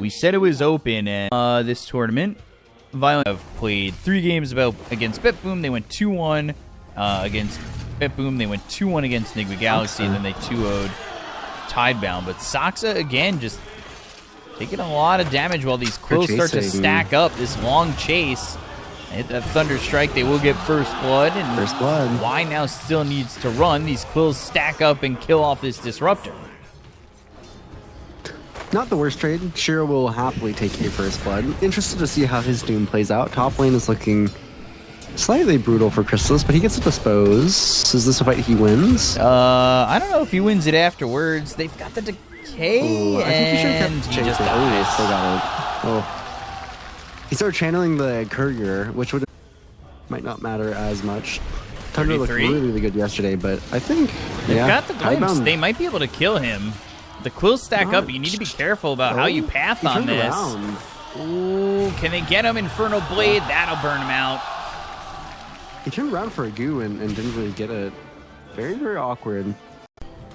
We said it was open, and this tournament, Violent have played 3 games against BitBoom. They went 2-1 against BitBoom. They went 2-1 against Nigma Galaxy, and then they 2-0'd Tidebound. But Soxa, again, just taking a lot of damage while these quills start to stack up. This long chase. Hit that Thunder Strike, they will get first blood. And Y now still needs to run. These quills stack up and kill off this Disruptor. Not the worst trade. Shiro will happily take a first blood. Interested to see how his Doom plays out. Top lane is looking slightly brutal for Crystallis, but he gets to dispose. Is this a fight he wins? I don't know if he wins it afterwards. They've got the decay, and he just dies. They got it. Oh. He started channeling the Courier, which might not matter as much. Tundra looked really, really good yesterday, but I think they've got the glimpse. They might be able to kill him. The quills stack up. You need to be careful about how you path on this. Ooh, can they get him? Inferno Blade. That'll burn him out. He turned around for a goo and didn't really get it. Very, very awkward.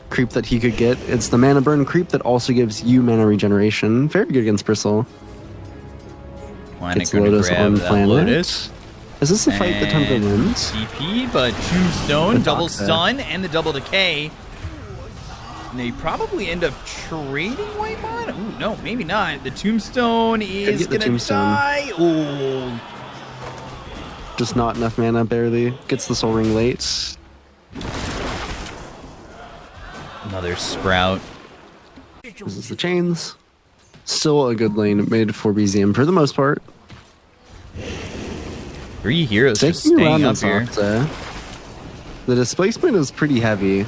Creep that he could get. It's the mana burn creep that also gives you mana regeneration. Very good against Bristle. It's Lotus on planet. Lotus. Is this the fight that Tundra wins? TP, but Tombstone, double stun, and the double decay. And they probably end up trading Whitemon? Ooh, no, maybe not. The Tombstone is going to die. Ooh. Just not enough mana, barely. Gets the Soul Ring late. Another Sprout. This is the Chains. Still a good lane mid for BZM for the most part. 3 heroes just staying up here. The displacement is pretty heavy.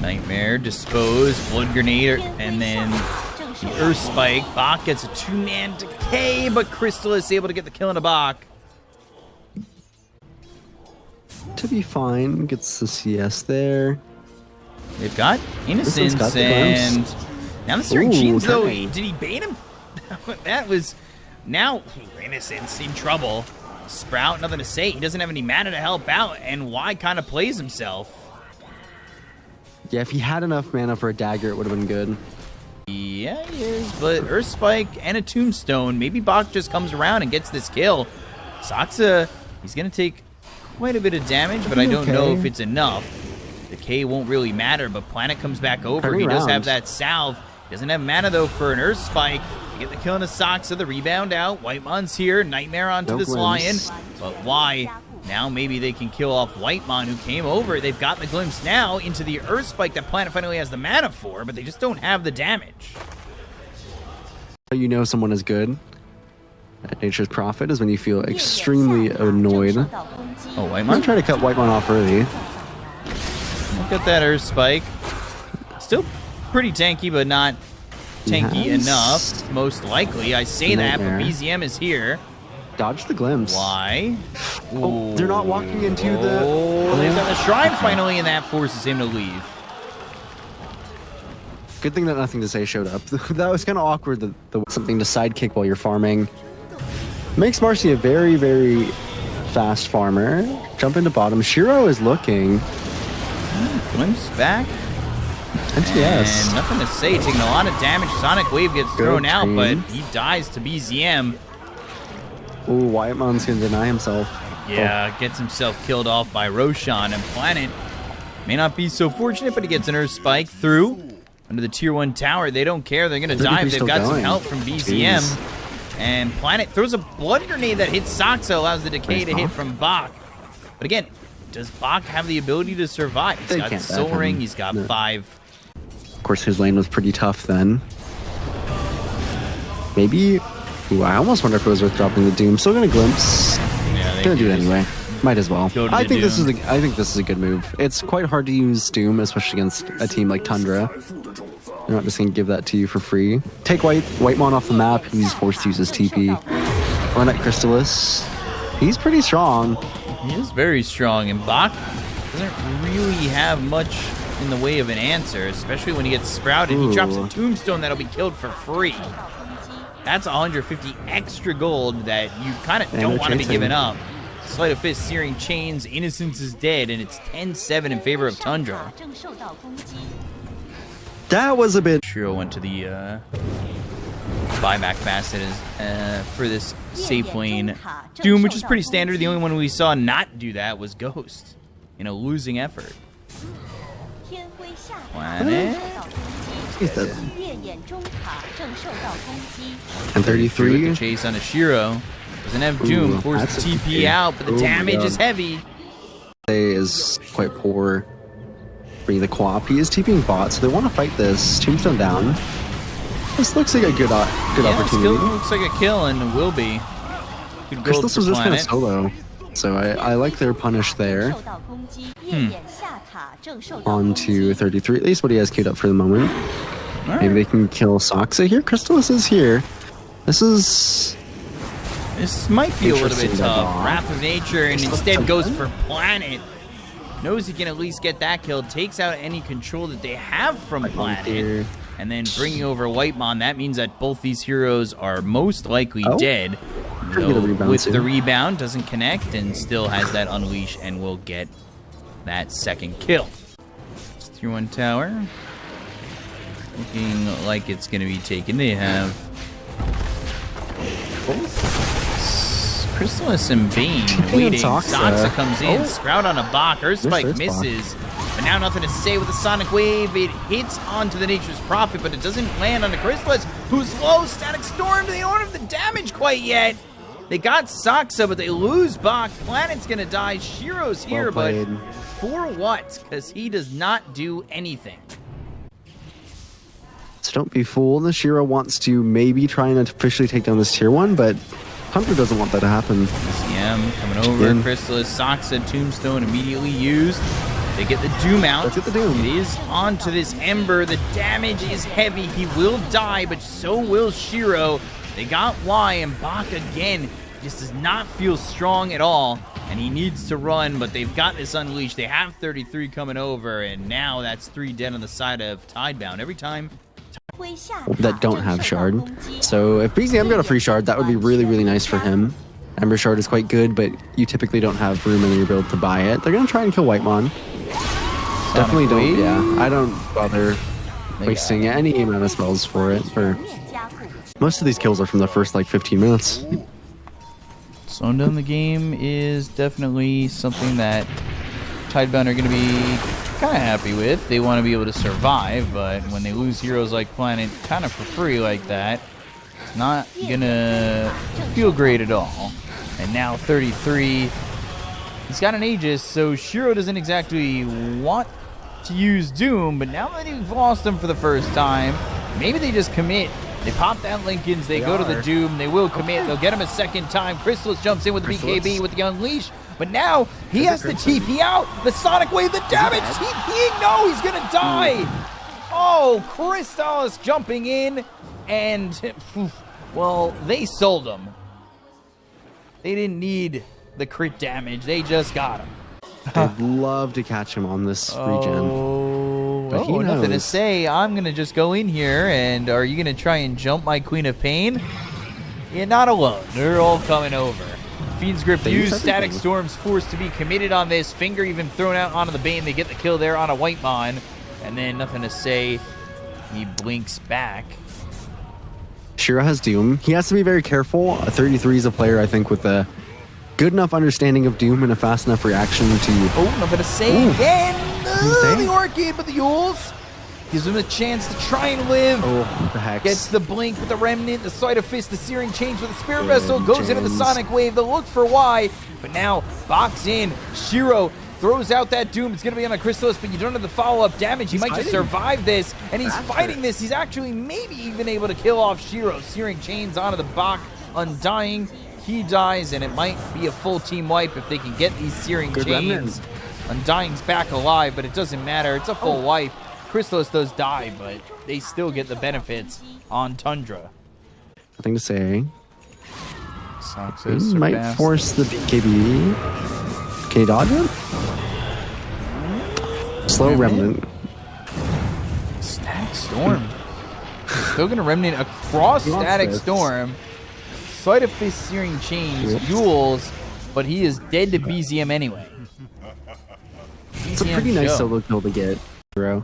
Nightmare, Dispose, Blood Grenade, and then the Earth Spike. Bach gets a 2-man decay, but Crystal is able to get the kill in a Bach. To be fine, gets the CS there. They've got Innocence, and now the Searing Genes, though, did he bait him? That was, now Innocence in trouble. Sprout, nothing to say. He doesn't have any mana to help out, and Y kind of plays himself. Yeah, if he had enough mana for a dagger, it would have been good. Yeah, he is, but Earth Spike and a Tombstone. Maybe Bach just comes around and gets this kill. Soxa, he's going to take quite a bit of damage, but I don't know if it's enough. Decay won't really matter, but Planet comes back over. He does have that salve. He doesn't have mana, though, for an Earth Spike. You get the kill on a Soxa, the rebound out. Whitemon's here. Nightmare onto this Lion. But why? Now maybe they can kill off Whitemon, who came over. They've got the glimpse now into the Earth Spike that Planet finally has the mana for, but they just don't have the damage. You know someone is good at Nature's Prophet is when you feel extremely annoyed. Oh, Whitemon? I'm trying to cut Whitemon off early. Look at that Earth Spike. Still pretty tanky, but not tanky enough, most likely. I say that, but BZM is here. Dodge the glimpse. Why? Oh, they're not walking into the... Oh, they've got the Shrine finally, and that forces him to leave. Good thing that Nothing to Say showed up. That was kind of awkward, something to sidekick while you're farming. Makes Marcy a very, very fast farmer. Jump into bottom. Shiro is looking. Glimpse back. NTS. And nothing to say, taking a lot of damage. Sonic Wave gets thrown out, but he dies to BZM. Ooh, Whitemon's gonna deny himself. Yeah, gets himself killed off by Roshan, and Planet may not be so fortunate, but he gets an Earth Spike through under the Tier 1 tower. They don't care. They're gonna dive. They've got some help from BZM. Jeez. And Planet throws a Blood Grenade that hits Soxa, allows the decay to hit from Bach. But again, does Bach have the ability to survive? He's got Soul Ring, he's got 5. Of course, his lane was pretty tough then. Maybe... Ooh, I almost wonder if it was worth dropping the Doom. Still gonna glimpse. Yeah, gonna do it anyway. Might as well. I think this is a good move. It's quite hard to use Doom, especially against a team like Tundra. They're not just gonna give that to you for free. Take Whitemon off the map. He's forced to use his TP. Run at Crystallis. He's pretty strong. He is very strong, and Bach doesn't really have much in the way of an answer, especially when he gets sprouted. He drops a Tombstone that'll be killed for free. That's 150 extra gold that you kind of don't want to be giving up. Sleight of Fist, Searing Chains, Innocence is dead, and it's 10-7 in favor of Tundra. That was a bit... Shiro went to the buyback facet is for this safe lane Doom, which is pretty standard. The only one we saw not do that was Ghost in a losing effort. Planet. And 33. The chase on a Shiro. Doesn't have Doom. Forced to TP out, but the damage is heavy. Is quite poor. Bring the co-op. He is TPing bot, so they want to fight this. Tombstone down. This looks like a good opportunity. Still looks like a kill and will be. Crystallis was just kind of solo, so I like their punish there. On to 33, at least what he has queued up for the moment. Right. Maybe they can kill Soxa here. Crystallis is here. This might be a little bit tough. Wrath of Nature, and instead goes for Planet. Knows he can at least get that kill. Takes out any control that they have from Planet. And then bringing over Whitemon, that means that both these heroes are most likely dead. Though with the rebound, doesn't connect and still has that unleash and will get that second kill. It's 3-1 tower. Looking like it's going to be taken. They have Crystallis and Bane waiting. Soxa comes in. Sprout on a Bach. Earthspike misses. But now nothing to say with the Sonic Wave. It hits onto the Nature's Prophet, but it doesn't land on the Crystallis, who's low. Static Storm. They don't have the damage quite yet. They got Soxa, but they lose Bach. Planet's going to die. Shiro's here, but for what? Because he does not do anything. So don't be fooled. The Shiro wants to maybe try and officially take down this tier 1, but Hunter doesn't want that to happen. CM coming over. Crystallis, Soxa, Tombstone immediately used. They get the Doom out. Let's get the Doom. It is onto this Ember. The damage is heavy. He will die, but so will Shiro. They got Y, and Bach again just does not feel strong at all, and he needs to run, but they've got this unleashed. They have 33 coming over, and now that's 3 dead on the side of Tidebound. Every time that don't have Shard. So if BZM got a free Shard, that would be really, really nice for him. Ember Shard is quite good, but you typically don't have room in your build to buy it. They're going to try and kill Whitemon. Definitely don't, I don't bother wasting any amount of spells for it. Most of these kills are from the first, 15 minutes. Slowing down the game is definitely something that Tidebound are going to be kind of happy with. They want to be able to survive, but when they lose heroes like Planet kind of for free like that, it's not going to feel great at all. And now 33, he's got an Aegis, so Shiro doesn't exactly want to use Doom, but now that he's lost him for the first time, maybe they just commit. They pop that Lincolns, they go to the Doom, they will commit, they'll get him a second time. Crystallis jumps in with the BKB with the Unleash, but now he has to TP out. The Sonic Wave, the damage, TPing, no, he's gonna die. Oh, Crystallis jumping in, and, well, they sold him. They didn't need the crit damage, they just got him. I'd love to catch him on this regen. But he nothing to say. I'm going to just go in here, and are you going to try and jump my Queen of Pain? You're not alone. They're all coming over. Fiend's Grip used. Static Storm's forced to be committed on this. Finger even thrown out onto the Bane. They get the kill there on a Whitemon. And then nothing to say. He blinks back. Shiro has Doom. He has to be very careful. 33 is a player, I think, with a good enough understanding of Doom and a fast enough reaction to... Oh, nothing to say again. The Orchid, but the Yules gives him a chance to try and live. Oh, the Hex. Gets the Blink with the Remnant, the Sleight of Fist, the Searing Change with the Spirit Vessel, goes into the Sonic Wave, the look for Y, but now box in. Shiro throws out that Doom. It's going to be on the Crystallis, but you don't have the follow-up damage. He might just survive this, and he's fighting this. He's actually maybe even able to kill off Shiro. Searing Chains onto the Bach, Undying. He dies, and it might be a full team wipe if they can get these Searing Chains. Undying's back alive, but it doesn't matter. It's a full wipe. Crystallis does die, but they still get the benefits on Tundra. Nothing to say. He might force the BKB. Can he dodge him? Slow Remnant. Static Storm. Still going to Remnant across Static Storm. Sleight of Fist, Searing Chains, Yules, but he is dead to BZM anyway. It's a pretty nice solo kill to get, bro.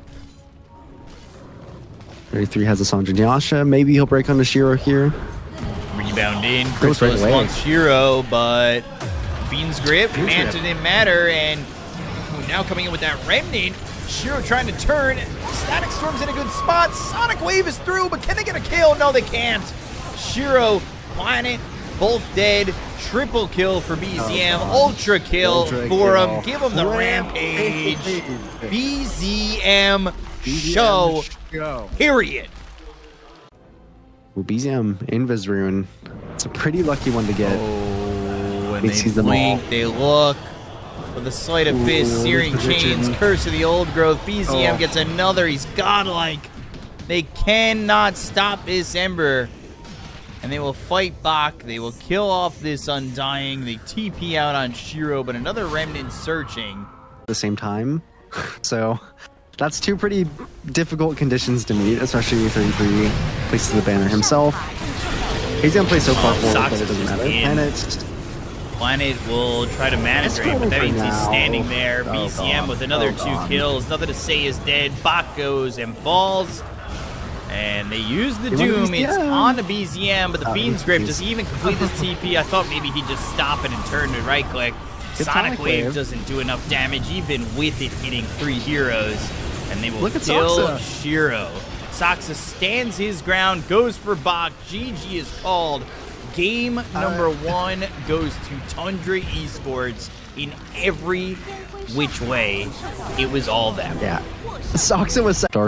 33 has a Sandra Nyasha. Maybe he'll break onto Shiro here. Rebound in. Goes right Chrysalis away. wants Shiro, but Fiend's Grip, Manta didn't matter, and now coming in with that Remnant. Shiro trying to turn. Static Storm's in a good spot. Sonic Wave is through, but can they get a kill? No, they can't. Shiro, Planet, both dead. Triple kill for BZM. Ultra kill for him. Give him the Rampage. BZM show. Period. Well, BZM Invis Rune. It's a pretty lucky one to get. Oh, and He they sees them all. blink, they look. With the Sleight of Fist, Searing Chains, Curse of the Old Growth. BZM gets another. He's godlike. They cannot stop this Ember. And they will fight Bach. They will kill off this Undying. They TP out on Shiro, but another Remnant searching. At the same time. So that's two pretty difficult conditions to meet, especially 33 places the banner himself. He's gonna play so far forward, but it doesn't matter. And it's Planet will try to mana drain, but that means he's standing there. BCM with another 2 kills. Nothing to say is dead. Bach goes and falls. And they use the Doom. It's on to BZM, but the Fiend's Grip, does he even complete this TP? I thought maybe he'd just stop it and turn to right click. Sonic Wave doesn't do enough damage, even with it hitting 3 heroes. And they will kill Shiro. Soxa stands his ground, goes for Bach. GG is called. Game number 1 goes to Tundra Esports in every which way. It was all them. yeah. Soxa was dark.